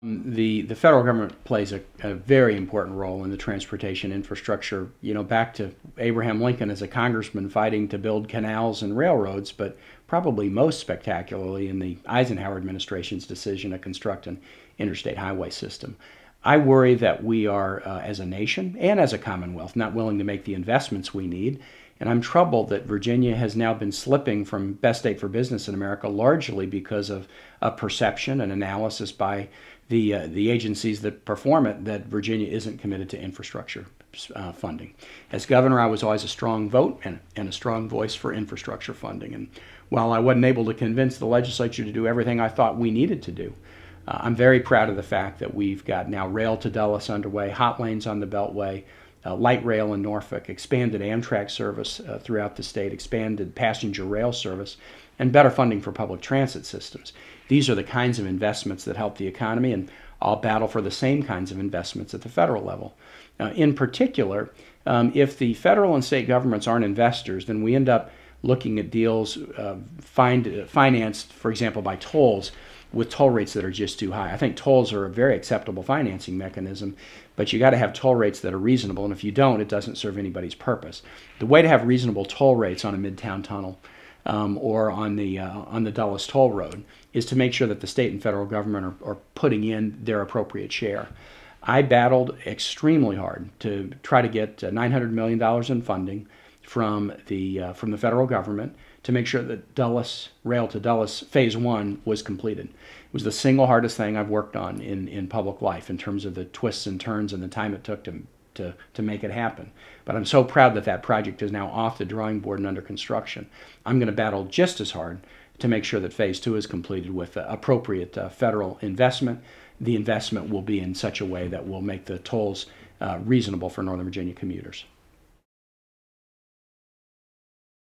The federal government plays a very important role in the transportation infrastructure. You know, back to Abraham Lincoln as a congressman fighting to build canals and railroads, but probably most spectacularly in the Eisenhower administration's decision to construct an interstate highway system. I worry that we are, as a nation and as a Commonwealth, not willing to make the investments we need. And I'm troubled that Virginia has now been slipping from best state for business in America largely because of a perception and analysis by the agencies that perform it that Virginia isn't committed to infrastructure funding. As governor, I was always a strong vote and a strong voice for infrastructure funding. And while I wasn't able to convince the legislature to do everything I thought we needed to do, I'm very proud of the fact that we've got now rail to Dulles underway, hot lanes on the Beltway, light rail in Norfolk, expanded Amtrak service throughout the state, expanded passenger rail service, and better funding for public transit systems. These are the kinds of investments that help the economy, and I'll battle for the same kinds of investments at the federal level. In particular, if the federal and state governments aren't investors, then we end up looking at deals financed, for example, by tolls with toll rates that are just too high. I think tolls are a very acceptable financing mechanism, but you got to have toll rates that are reasonable, and if you don't, it doesn't serve anybody's purpose. The way to have reasonable toll rates on a midtown tunnel or on the Dulles Toll Road is to make sure that the state and federal government are putting in their appropriate share. I battled extremely hard to try to get $900 million in funding from the federal government to make sure that Dulles, rail to Dulles Phase 1 was completed. It was the single hardest thing I've worked on in public life in terms of the twists and turns and the time it took to make it happen. But I'm so proud that that project is now off the drawing board and under construction. I'm going to battle just as hard to make sure that Phase 2 is completed with appropriate federal investment. The investment will be in such a way that will make the tolls reasonable for Northern Virginia commuters.